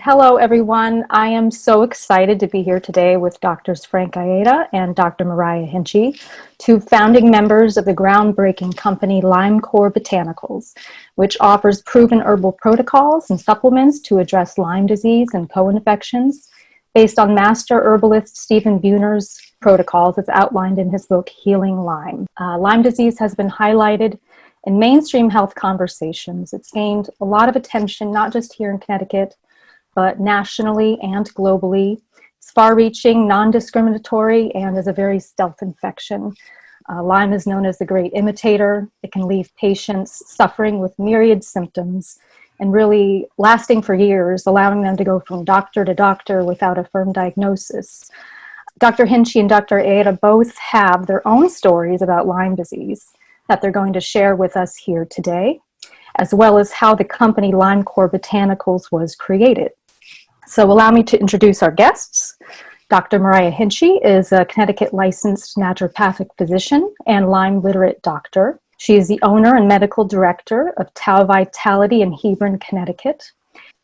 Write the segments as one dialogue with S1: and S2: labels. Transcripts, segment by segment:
S1: hello everyone. I am so excited to be here today with Drs. Frank Aieta and Dr. Myriah Hinchey, two founding members of the groundbreaking company LymeCore Botanicals, which offers proven herbal protocols and supplements to address Lyme disease and co-infections based on master herbalist Stephen Buhner's protocols as outlined in his book, Healing Lyme. Lyme disease has been highlighted in mainstream health conversations. It's gained a lot of attention, not just here in Connecticut, but nationally and globally. It's far-reaching, non-discriminatory, and is a very stealth infection. Lyme is known as the great imitator. It can leave patients suffering with myriad symptoms and really lasting for years, allowing them to go from doctor to doctor without a firm diagnosis. Dr. Hinchey and Dr. Aieta both have their own stories about Lyme disease that they're going to share with us here today, as well as how the company LymeCore Botanicals was created. So allow me to introduce our guests. Dr. Myriah Hinchey is a Connecticut licensed naturopathic physician and Lyme literate doctor. She is the owner and medical director of Tau Vitality in Hebron, Connecticut.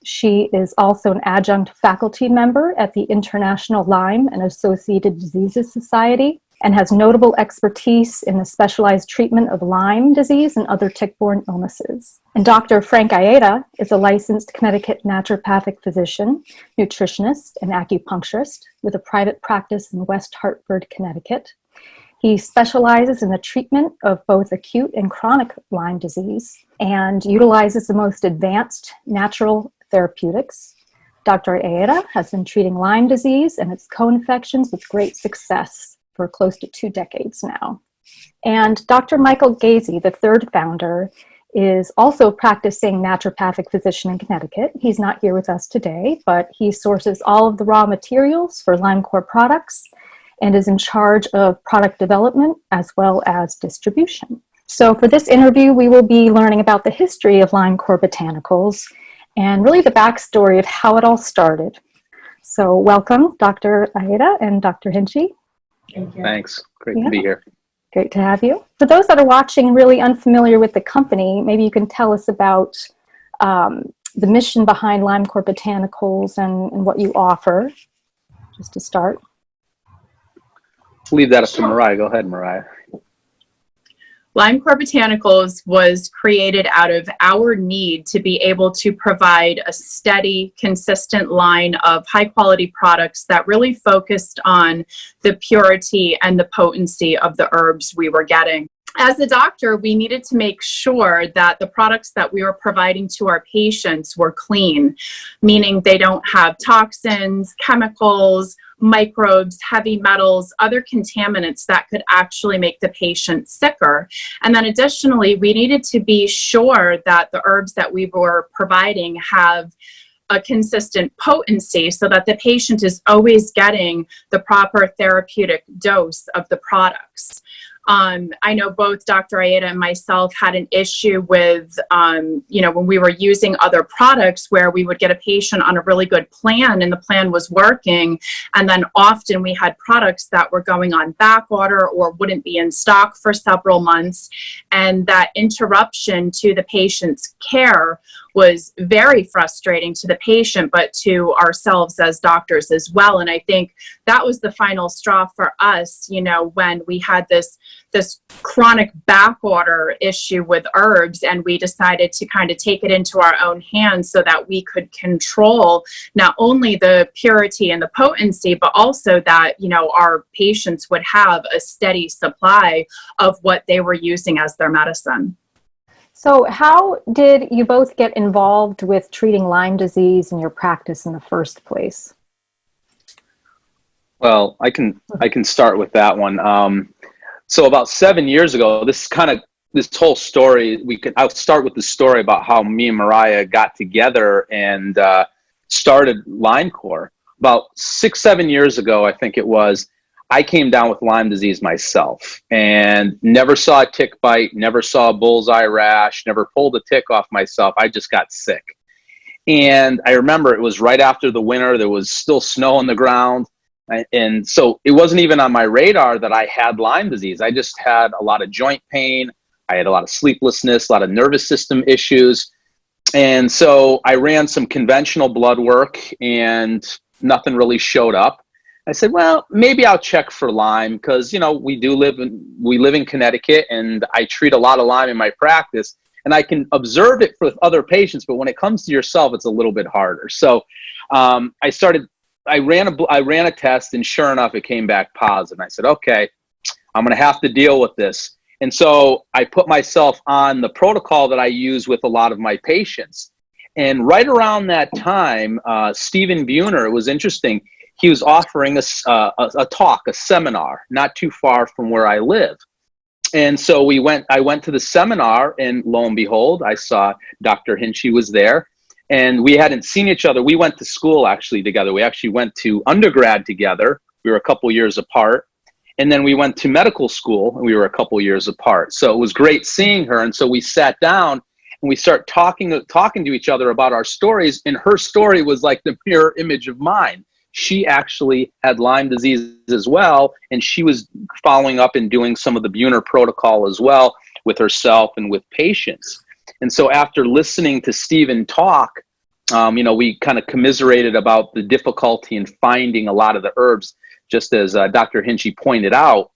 S1: She is also an adjunct faculty member at the International Lyme and Associated Diseases Society, and has notable expertise in the specialized treatment of Lyme disease and other tick-borne illnesses. And Dr. Frank Aieta is a licensed Connecticut naturopathic physician, nutritionist, and acupuncturist with a private practice in West Hartford, Connecticut. He specializes in the treatment of both acute and chronic Lyme disease and utilizes the most advanced natural therapeutics. Dr. Aieta has been treating Lyme disease and its co-infections with great success for close to 2 decades now. And Dr. Michael Gazy, the third founder, is also a practicing naturopathic physician in Connecticut. He's not here with us today, but he sources all of the raw materials for LymeCore products and is in charge of product development as well as distribution. So for this interview, we will be learning about the history of LymeCore Botanicals and really the backstory of how it all started. So welcome, Dr. Aieta and Dr. Hinchey.
S2: Thanks. Great to be here.
S1: Great to have you. For those that are watching really unfamiliar with the company, maybe you can tell us about the mission behind LymeCore Botanicals and what you offer, just to start.
S2: Leave that up to Myriah. Go ahead, Myriah.
S3: LymeCore Botanicals was created out of our need to be able to provide a steady, consistent line of high-quality products that really focused on the purity and the potency of the herbs we were getting. As a doctor, we needed to make sure that the products that we were providing to our patients were clean, meaning they don't have toxins, chemicals, microbes, heavy metals, other contaminants that could actually make the patient sicker. And then additionally, we needed to be sure that the herbs that we were providing have a consistent potency so that the patient is always getting the proper therapeutic dose of the products. I know both Dr. Aieta and myself had an issue with, when we were using other products where we would get a patient on a really good plan and the plan was working. And then often we had products that were going on back order or wouldn't be in stock for several months. And that interruption to the patient's care was very frustrating to the patient, but to ourselves as doctors as well. And I think that was the final straw for us, when we had this chronic back order issue with herbs, and we decided to kind of take it into our own hands so that we could control not only the purity and the potency, but also that, our patients would have a steady supply of what they were using as their medicine.
S1: So how did you both get involved with treating Lyme disease in your practice in the first place?
S2: Well, I can start with that one. So about 7 years ago, this whole story, I'll start with the story about how me and Myriah got together and started LymeCore. About 6-7 years ago, I think it was, I came down with Lyme disease myself and never saw a tick bite, never saw a bullseye rash, never pulled a tick off myself. I just got sick. And I remember it was right after the winter. There was still snow on the ground. And so it wasn't even on my radar that I had Lyme disease. I just had a lot of joint pain. I had a lot of sleeplessness, a lot of nervous system issues. And so I ran some conventional blood work and nothing really showed up. I said, well, maybe I'll check for Lyme because, you know, we live in Connecticut, and I treat a lot of Lyme in my practice, and I can observe it with other patients. But when it comes to yourself, it's a little bit harder. So I ran a test, and sure enough, it came back positive. And I said, okay, I'm going to have to deal with this. And so I put myself on the protocol that I use with a lot of my patients. And right around that time, Stephen Buhner, it was interesting, he was offering us a talk, a seminar, not too far from where I live. And so I went to the seminar, and lo and behold, I saw Dr. Hinchey was there. And we hadn't seen each other. We went to school actually together. We actually went to undergrad together. We were a couple years apart. And then we went to medical school, and we were a couple years apart. So it was great seeing her. And so we sat down and we start talking to each other about our stories. And her story was like the mirror image of mine. She actually had Lyme disease as well. And she was following up and doing some of the Buhner protocol as well with herself and with patients. And so after listening to Stephen talk, we kind of commiserated about the difficulty in finding a lot of the herbs, just as Dr. Hinchey pointed out.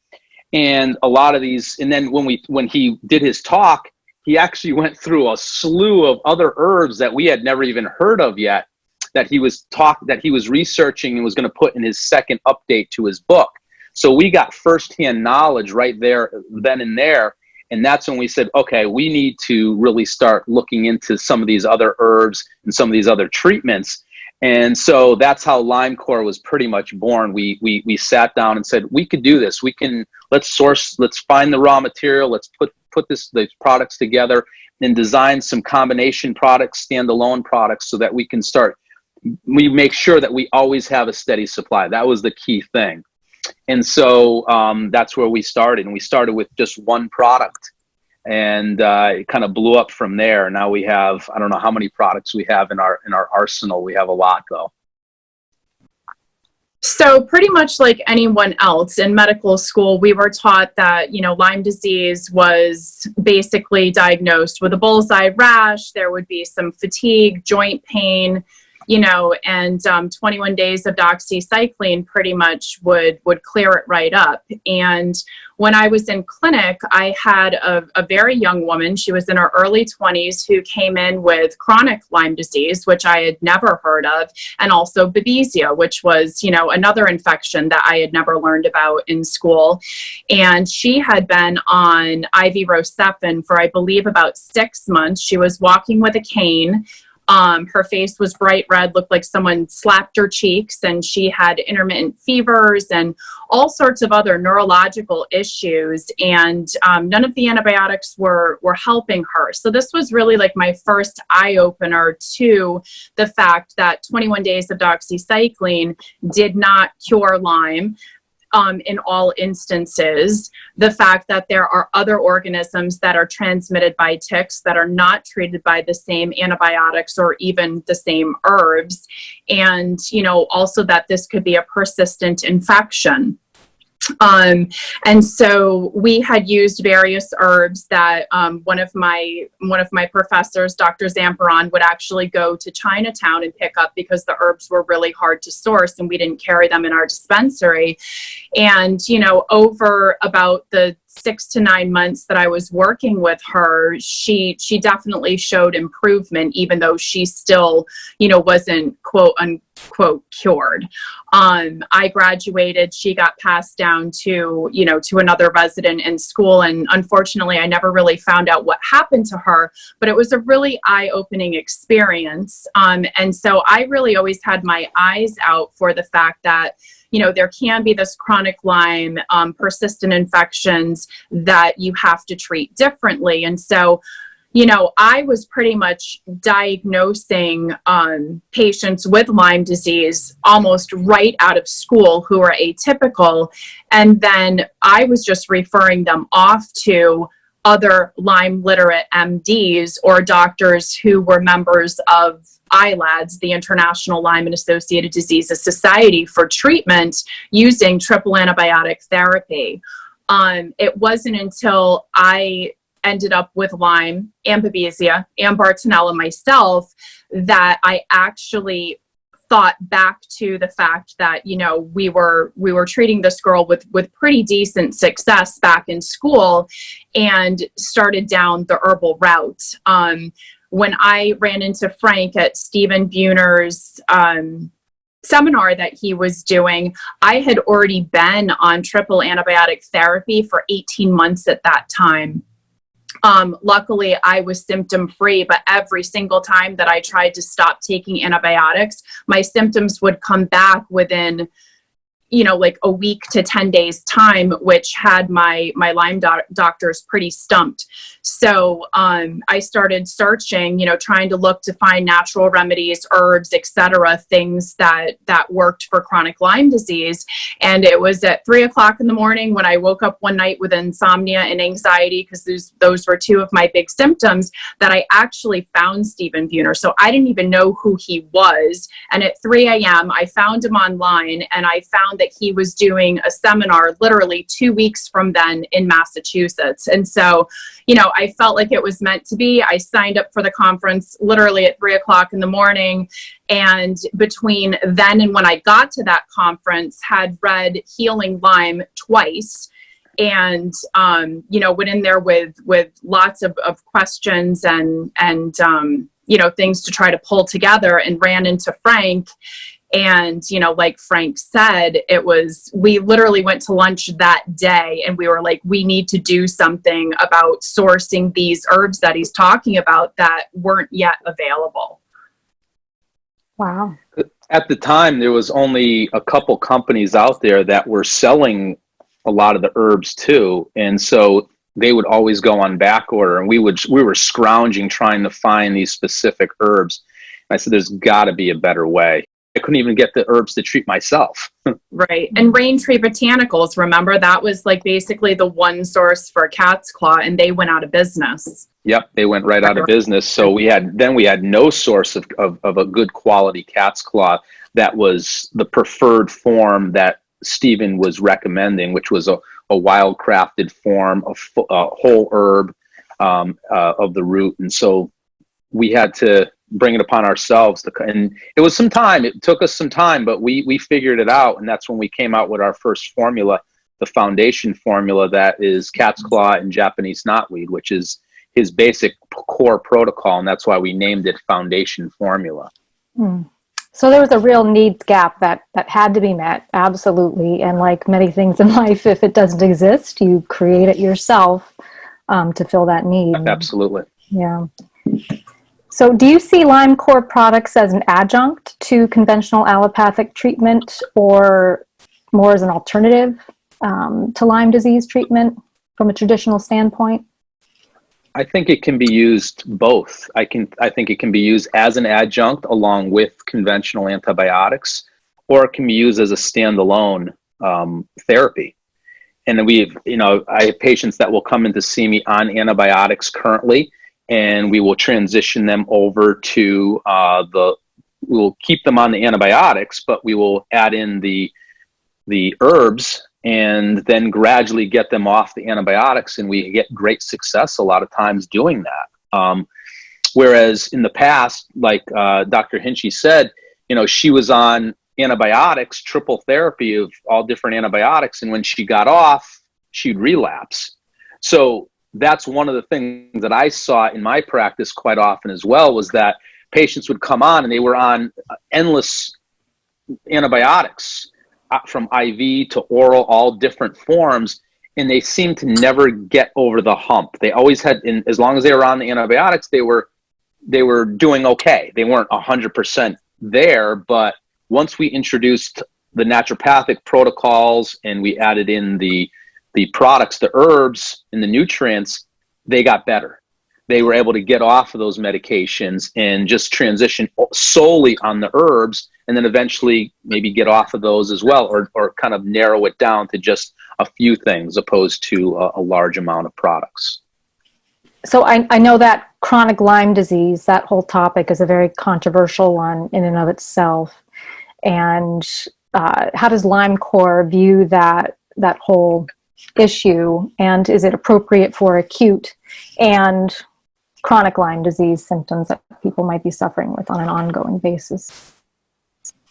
S2: And a lot of these, and then when he did his talk, he actually went through a slew of other herbs that we had never even heard of yet, that he was researching and was going to put in his second update to his book. So we got firsthand knowledge right there, then and there. And that's when we said, okay, we need to really start looking into some of these other herbs and some of these other treatments. And so that's how LymeCore was pretty much born. We sat down and said, we could do this. Let's find the raw material. Let's put these products together and design some combination products, standalone products, so that we make sure that we always have a steady supply. That was the key thing. And so that's where we started. And we started with just one product, and it kind of blew up from there. Now we have, I don't know how many products we have in our arsenal. We have a lot, though.
S3: So pretty much like anyone else in medical school, we were taught that, Lyme disease was basically diagnosed with a bullseye rash. There would be some fatigue, joint pain, and 21 days of doxycycline pretty much would clear it right up. And when I was in clinic, I had a very young woman. She was in her early 20s who came in with chronic Lyme disease, which I had never heard of, and also Babesia, which was, another infection that I had never learned about in school. And she had been on IV Rocephin for, I believe, about 6 months. She was walking with a cane. Her face was bright red, looked like someone slapped her cheeks, and she had intermittent fevers and all sorts of other neurological issues. And none of the antibiotics were helping her. So this was really like my first eye opener to the fact that 21 days of doxycycline did not cure Lyme. In all instances, the fact that there are other organisms that are transmitted by ticks that are not treated by the same antibiotics or even the same herbs, and also that this could be a persistent infection. And so we had used various herbs that one of my professors, Dr. Zamperon, would actually go to Chinatown and pick up because the herbs were really hard to source and we didn't carry them in our dispensary. And, over about the 6 to 9 months that I was working with her, she definitely showed improvement, even though she still, wasn't quote unquote cured. I graduated, she got passed down to another resident in school. And unfortunately, I never really found out what happened to her, but it was a really eye-opening experience. And so I really always had my eyes out for the fact that there can be this chronic Lyme, persistent infections that you have to treat differently. And so, I was pretty much diagnosing patients with Lyme disease almost right out of school who are atypical. And then I was just referring them off to other Lyme literate MDs or doctors who were members of ILADS, the International Lyme and Associated Diseases Society, for treatment using triple antibiotic therapy. It wasn't until I ended up with Lyme and Babesia and Bartonella myself, that I actually thought back to the fact that, you know, we were treating this girl with pretty decent success back in school, and started down the herbal route. When I ran into Frank at Stephen Buhner's seminar that he was doing, I had already been on triple antibiotic therapy for 18 months at that time. Luckily, I was symptom free, but every single time that I tried to stop taking antibiotics, my symptoms would come back within, you know, like a week to 10 days time, which had my Lyme doctors pretty stumped. So I started searching, you know, trying to look to find natural remedies, herbs, etc., things that worked for chronic Lyme disease. And it was at 3 o'clock in the morning when I woke up one night with insomnia and anxiety, because those were two of my big symptoms, that I actually found Stephen Buhner. So I didn't even know who he was. And at 3 a.m., I found him online, and I found that he was doing a seminar literally 2 weeks from then in Massachusetts. And so, you know, I felt like it was meant to be. I signed up for the conference literally at 3 o'clock in the morning. And between then and when I got to that conference, had read Healing Lyme twice. And, you know, went in there with lots of questions and you know, things to try to pull together, and ran into Frank. And, you know, like Frank said, we literally went to lunch that day, and we were like, we need to do something about sourcing these herbs that he's talking about that weren't yet available.
S1: Wow.
S2: At the time, there was only a couple companies out there that were selling a lot of the herbs too. And so they would always go on back order, and we were scrounging trying to find these specific herbs. And I said, there's got to be a better way. I couldn't even get the herbs to treat myself.
S3: Right. And Raintree Botanicals, remember, that was like basically the one source for cat's claw, and they went out of business.
S2: Yep, they went right out of business. So we had no source of a good quality cat's claw that was the preferred form that Stephen was recommending, which was a wild crafted form, a whole herb of the root. And so we had to bring it upon ourselves and it was some time. It took us some time, but we figured it out. And that's when we came out with our first formula, the foundation formula, that is cat's claw and Japanese knotweed, which is his basic core protocol. And that's why we named it foundation formula.
S1: So there was a real needs gap that had to be met. Absolutely. And like many things in life, if it doesn't exist, you create it yourself to fill that need.
S2: Absolutely.
S1: Yeah. So do you see LymeCore products as an adjunct to conventional allopathic treatment, or more as an alternative to Lyme disease treatment from a traditional standpoint?
S2: I think it can be used both. I think it can be used as an adjunct along with conventional antibiotics, or it can be used as a standalone therapy. And then I have patients that will come in to see me on antibiotics currently, and we will transition them over to we'll keep them on the antibiotics, but we will add in the herbs and then gradually get them off the antibiotics. And we get great success a lot of times doing that. Whereas in the past, like Dr. Hinchey said, she was on antibiotics, triple therapy of all different antibiotics. And when she got off, she'd relapse. So that's one of the things that I saw in my practice quite often as well, was that patients would come on and they were on endless antibiotics from IV to oral, all different forms, and they seemed to never get over the hump. They always had, as long as they were on the antibiotics, they were doing okay. They weren't 100% there, but once we introduced the naturopathic protocols and we added in the products, the herbs and the nutrients, they got better. They were able to get off of those medications and just transition solely on the herbs, and then eventually maybe get off of those as well, or kind of narrow it down to just a few things opposed to a large amount of products.
S1: So I know that chronic Lyme disease, that whole topic, is a very controversial one in and of itself. And how does LymeCore view that whole issue, and is it appropriate for acute and chronic Lyme disease symptoms that people might be suffering with on an ongoing basis?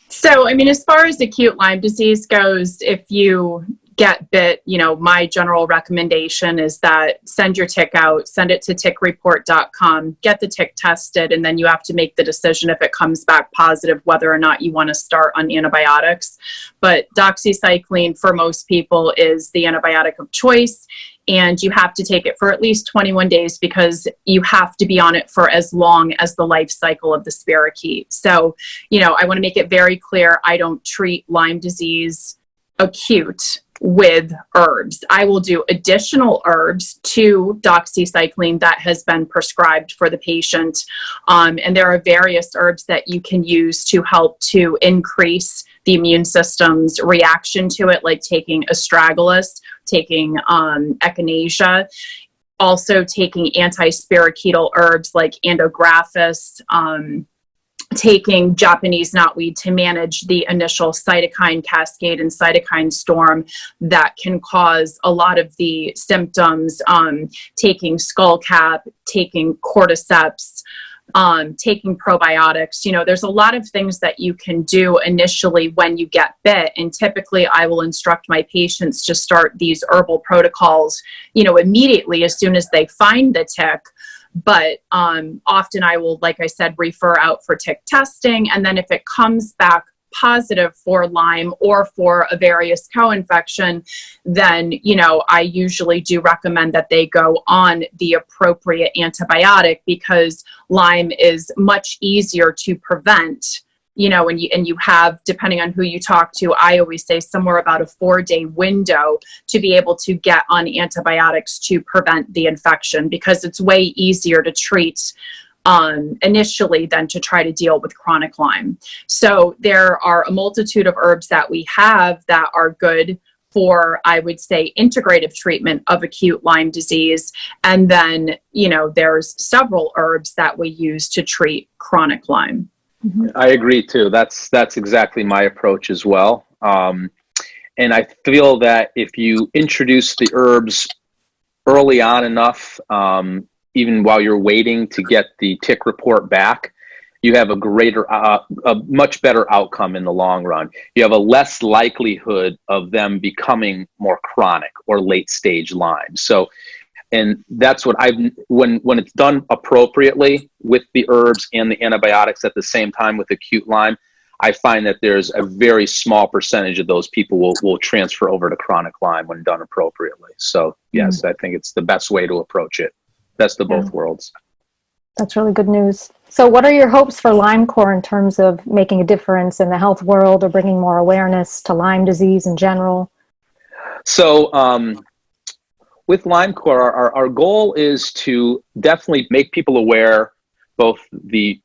S3: So, I mean, as far as acute Lyme disease goes, if you get bit, my general recommendation is that send your tick out, send it to tickreport.com, get the tick tested, and then you have to make the decision if it comes back positive, whether or not you want to start on antibiotics. But doxycycline for most people is the antibiotic of choice. And you have to take it for at least 21 days because you have to be on it for as long as the life cycle of the spirochete. So, I want to make it very clear, I don't treat Lyme disease acute with herbs. I will do additional herbs to doxycycline that has been prescribed for the patient. And there are various herbs that you can use to help to increase the immune system's reaction to it, like taking astragalus, taking echinacea, also taking anti-spirochetal herbs like andrographis, taking Japanese knotweed to manage the initial cytokine cascade and cytokine storm that can cause a lot of the symptoms, taking skullcap, taking cordyceps, taking probiotics. There's a lot of things that you can do initially when you get bit. And typically I will instruct my patients to start these herbal protocols, immediately as soon as they find the tick. But often I will, like I said, refer out for tick testing. And then if it comes back positive for Lyme or for a various co-infection, then, I usually do recommend that they go on the appropriate antibiotic because Lyme is much easier to prevent. And you have, depending on who you talk to, I always say somewhere about a 4-day window to be able to get on antibiotics to prevent the infection because it's way easier to treat initially than to try to deal with chronic Lyme. So there are a multitude of herbs that we have that are good for, I would say, integrative treatment of acute Lyme disease. And then, there's several herbs that we use to treat chronic Lyme.
S2: I agree too. That's exactly my approach as well. And I feel that if you introduce the herbs early on enough, even while you're waiting to get the tick report back, you have a much better outcome in the long run. You have a less likelihood of them becoming more chronic or late stage Lyme. And that's what when it's done appropriately with the herbs and the antibiotics at the same time with acute Lyme, I find that there's a very small percentage of those people will transfer over to chronic Lyme when done appropriately. So yes, I think it's the best way to approach it. Best of both worlds.
S1: That's really good news. So what are your hopes for LymeCore in terms of making a difference in the health world or bringing more awareness to Lyme disease in general?
S2: So, with LymeCore, our goal is to definitely make people aware, both the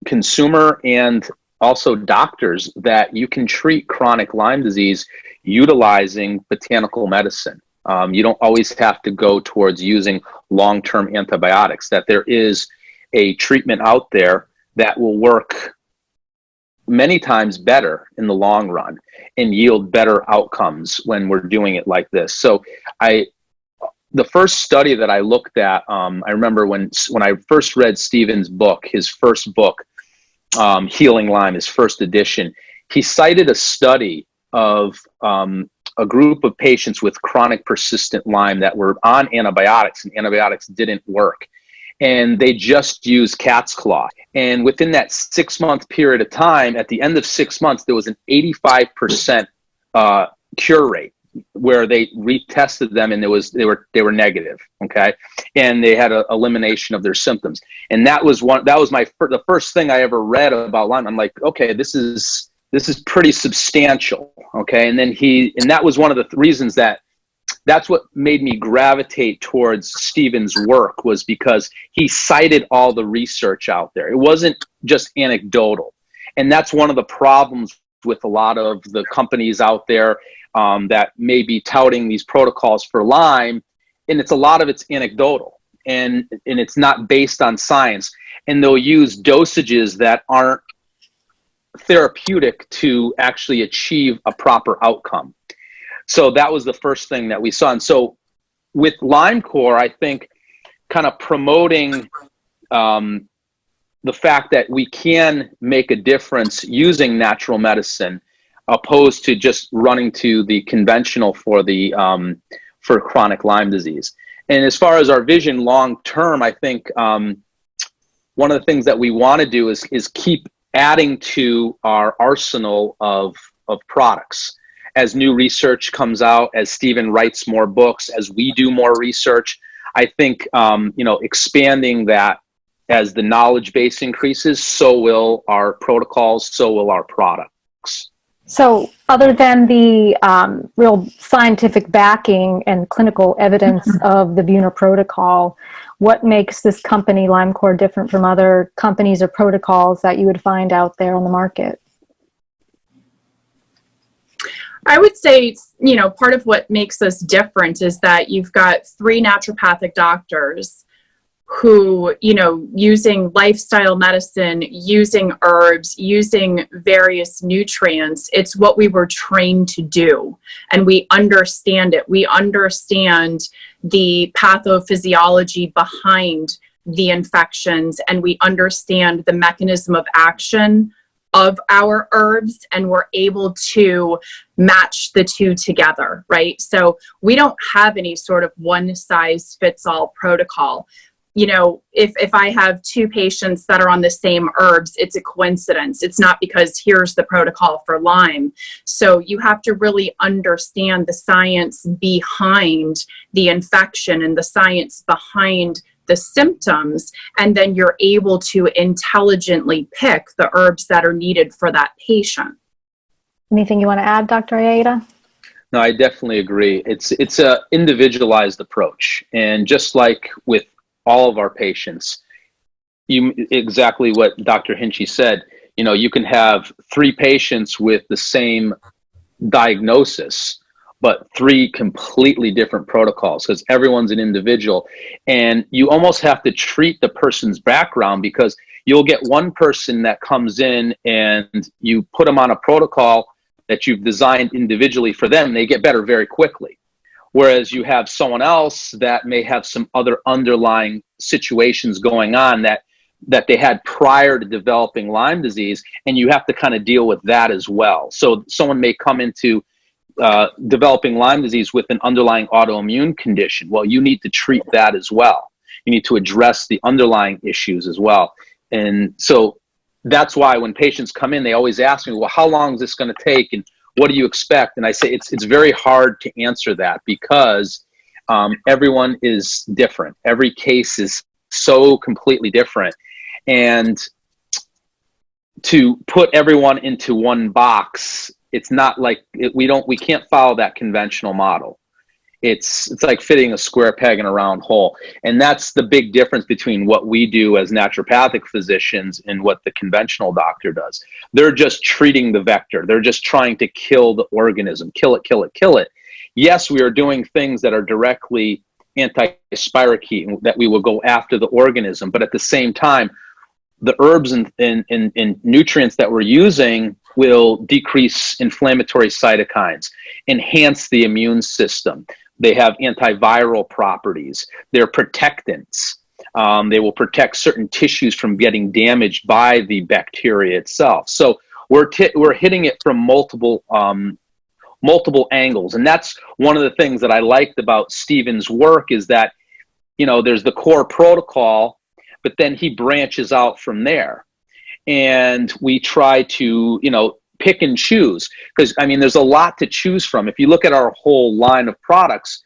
S2: consumer and also doctors, that you can treat chronic Lyme disease utilizing botanical medicine. You don't always have to go towards using long-term antibiotics, that there is a treatment out there that will work many times better in the long run and yield better outcomes when we're doing it like this. So the first study that I looked at, I remember when I first read Stephen's book, his first book, Healing Lyme, his first edition, he cited a study of a group of patients with chronic persistent Lyme that were on antibiotics, and antibiotics didn't work. And they just used cat's claw. And within that 6-month period of time, at the end of 6 months, there was an 85% cure rate, where they retested them and they were negative. Okay. And they had an elimination of their symptoms. And that was the first thing I ever read about Lyme. I'm like, okay, this is pretty substantial. Okay. And that was one of the reasons that's what made me gravitate towards Stephen's work, was because he cited all the research out there. It wasn't just anecdotal. And that's one of the problems with a lot of the companies out there that may be touting these protocols for Lyme, and a lot of it's anecdotal and it's not based on science, and they'll use dosages that aren't therapeutic to actually achieve a proper outcome. So that was the first thing that we saw. And so with LymeCore, I think kind of promoting the fact that we can make a difference using natural medicine, opposed to just running to the conventional for the for chronic Lyme disease. And as far as our vision long term, I think one of the things that we want to do is keep adding to our arsenal of products. As new research comes out, as Stephen writes more books, as we do more research, I think expanding that, as the knowledge base increases, so will our protocols, so will our products.
S1: So other than the real scientific backing and clinical evidence of the BUNA protocol, what makes this company, LymeCore, different from other companies or protocols that you would find out there on the market?
S3: I would say, part of what makes us different is that you've got 3 naturopathic doctors who, using lifestyle medicine, using herbs, using various nutrients. It's what we were trained to do, and we understand it. We understand the pathophysiology behind the infections, and we understand the mechanism of action of our herbs, and we're able to match the two together, right? So we don't have any sort of one-size-fits-all protocol. If I have 2 patients that are on the same herbs, it's a coincidence. It's not because here's the protocol for Lyme. So you have to really understand the science behind the infection and the science behind the symptoms, and then you're able to intelligently pick the herbs that are needed for that patient.
S1: Anything you want to add, Dr. Aieta?
S2: No, I definitely agree. It's a individualized approach, and just like with all of our patients, exactly what Dr. Hinchey said, you can have 3 patients with the same diagnosis, but 3 completely different protocols, because everyone's an individual. And you almost have to treat the person's background, because you'll get one person that comes in and you put them on a protocol that you've designed individually for them, they get better very quickly. Whereas you have someone else that may have some other underlying situations going on that they had prior to developing Lyme disease, and you have to kind of deal with that as well. So someone may come into developing Lyme disease with an underlying autoimmune condition. Well, you need to treat that as well. You need to address the underlying issues as well. And so that's why when patients come in, they always ask me, well, how long is this going to take? And what do you expect? And I say it's very hard to answer that, because everyone is different. Every case is so completely different. And to put everyone into one box, it's not like we can't follow that conventional model. It's like fitting a square peg in a round hole. And that's the big difference between what we do as naturopathic physicians and what the conventional doctor does. They're just treating the vector. They're just trying to kill the organism, kill it, kill it, kill it. Yes, we are doing things that are directly anti-spirochete, that we will go after the organism, but at the same time, the herbs and nutrients that we're using will decrease inflammatory cytokines, enhance the immune system. They have antiviral properties. They're protectants. They will protect certain tissues from getting damaged by the bacteria itself. So we're hitting it from multiple angles. And that's one of the things that I liked about Stephen's work, is that, there's the core protocol, but then he branches out from there. And we try to, pick and choose, because there's a lot to choose from. If you look at our whole line of products,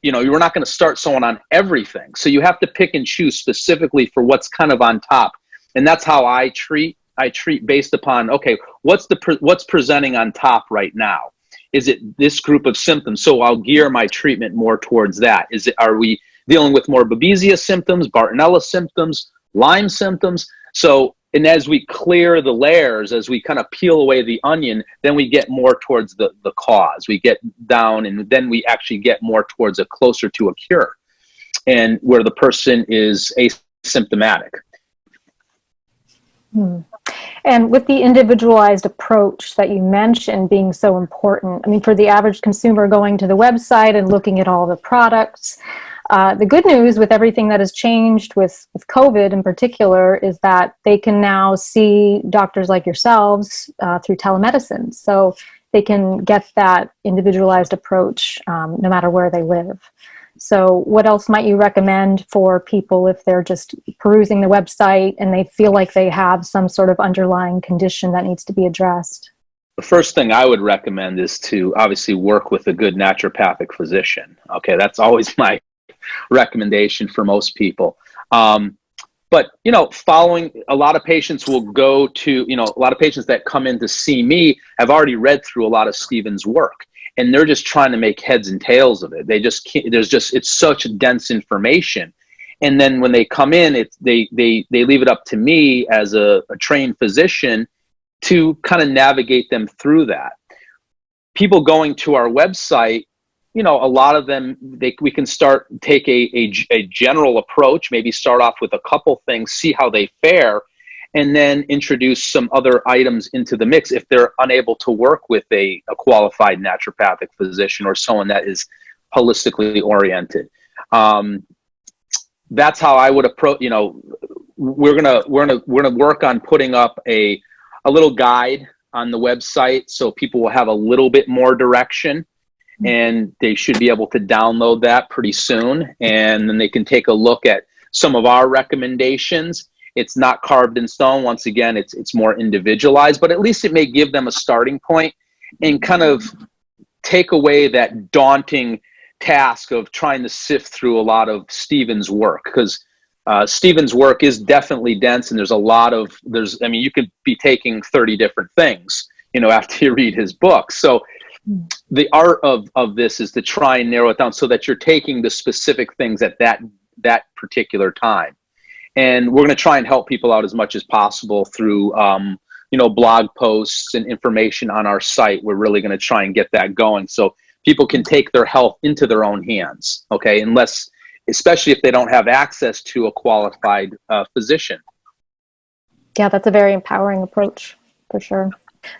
S2: you're not going to start someone on everything. So you have to pick and choose specifically for what's kind of on top. And that's how I treat. I treat based upon, okay, what's presenting on top right now? Is it this group of symptoms? So I'll gear my treatment more towards that. Are we dealing with more Babesia symptoms, Bartonella symptoms, Lyme symptoms? So, and as we clear the layers, as we kind of peel away the onion, then we get more towards the cause. We get down, and then we actually get more towards closer to a cure, and where the person is asymptomatic.
S1: And with the individualized approach that you mentioned being so important, for the average consumer going to the website and looking at all the products, The good news with everything that has changed with COVID in particular is that they can now see doctors like yourselves through telemedicine. So they can get that individualized approach no matter where they live. So what else might you recommend for people if they're just perusing the website and they feel like they have some sort of underlying condition that needs to be addressed?
S2: The first thing I would recommend is to obviously work with a good naturopathic physician. Okay, that's always my recommendation for most people. But, following a lot of patients will go to, a lot of patients that come in to see me have already read through a lot of Stephen's work, and they're just trying to make heads and tails of it. They just can't, it's such dense information. And then when they come in, they leave it up to me as a trained physician to kind of navigate them through that. People going to our website, a lot of them, we can take a general approach, maybe start off with a couple things, see how they fare, and then introduce some other items into the mix if they're unable to work with a qualified naturopathic physician or someone that is holistically oriented. That's how I would approach. We're gonna work on putting up a little guide on the website so people will have a little bit more direction. And they should be able to download that pretty soon. And then they can take a look at some of our recommendations. It's not carved in stone. Once again, it's more individualized, but at least it may give them a starting point and kind of take away that daunting task of trying to sift through a lot of Stephen's work. Because Stephen's work is definitely dense, and you could be taking 30 different things, after you read his book. So the art of this is to try and narrow it down so that you're taking the specific things at that particular time. And we're going to try and help people out as much as possible through, blog posts and information on our site. We're really going to try and get that going so people can take their health into their own hands. Okay. Especially if they don't have access to a qualified physician.
S1: Yeah, that's a very empowering approach for sure.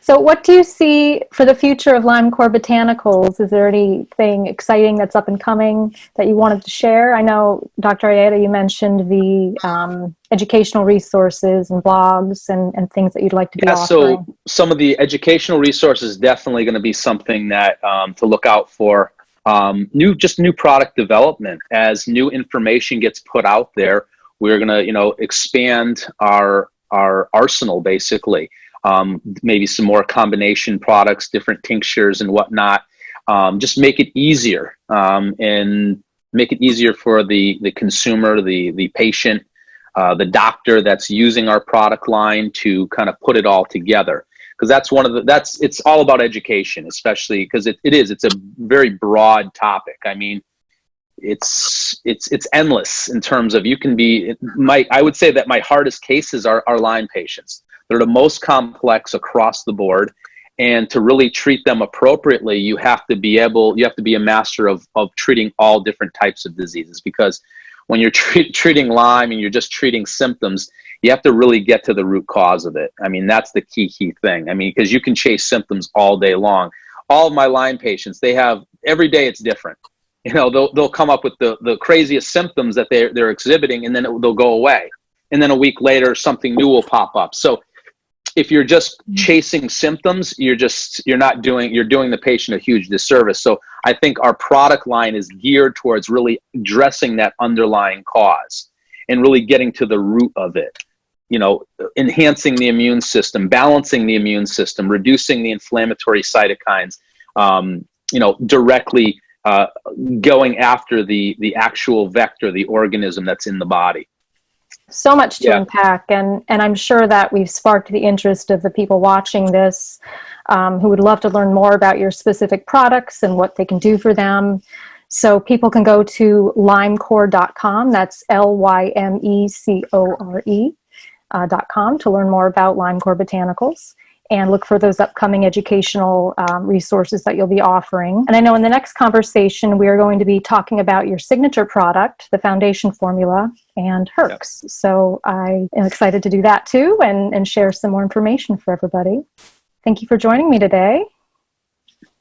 S1: So what do you see for the future of LymeCore Botanicals? Is there anything exciting that's up and coming that you wanted to share? I know, Dr. Aieta, you mentioned the educational resources and blogs and things that you'd like to be offering.
S2: So some of the educational resources definitely going to be something that to look out for. New product development. As new information gets put out there, we're going to, expand our arsenal, basically. Maybe some more combination products, different tinctures and whatnot. Just make it easier and make it easier for the consumer, the patient, the doctor that's using our product line to kind of put it all together. Because it's all about education, especially because it's a very broad topic. I mean, it's endless in terms of I would say that my hardest cases are Lyme patients. They're the most complex across the board, and to really treat them appropriately, you have to be a master of treating all different types of diseases. Because when you're treating Lyme and you're just treating symptoms, you have to really get to the root cause of it. I mean, that's the key thing. I mean, because you can chase symptoms all day long. All of my Lyme patients, every day it's different. They'll come up with the craziest symptoms that they're exhibiting, and then they'll go away. And then a week later, something new will pop up. So if you're just chasing symptoms, you're doing the patient a huge disservice. So I think our product line is geared towards really addressing that underlying cause and really getting to the root of it. Enhancing the immune system, balancing the immune system, reducing the inflammatory cytokines, directly going after the actual vector, the organism that's in the body.
S1: So much to unpack, and I'm sure that we've sparked the interest of the people watching this who would love to learn more about your specific products and what they can do for them. So people can go to LymeCore.com, that's LYMECORE.com, to learn more about LymeCore Botanicals and look for those upcoming educational resources that you'll be offering. And I know in the next conversation, we are going to be talking about your signature product, the foundation formula, and Herx. Yep. So I am excited to do that too and share some more information for everybody. Thank you for joining me today.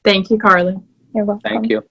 S3: Thank you, Carly.
S1: You're welcome.
S2: Thank you.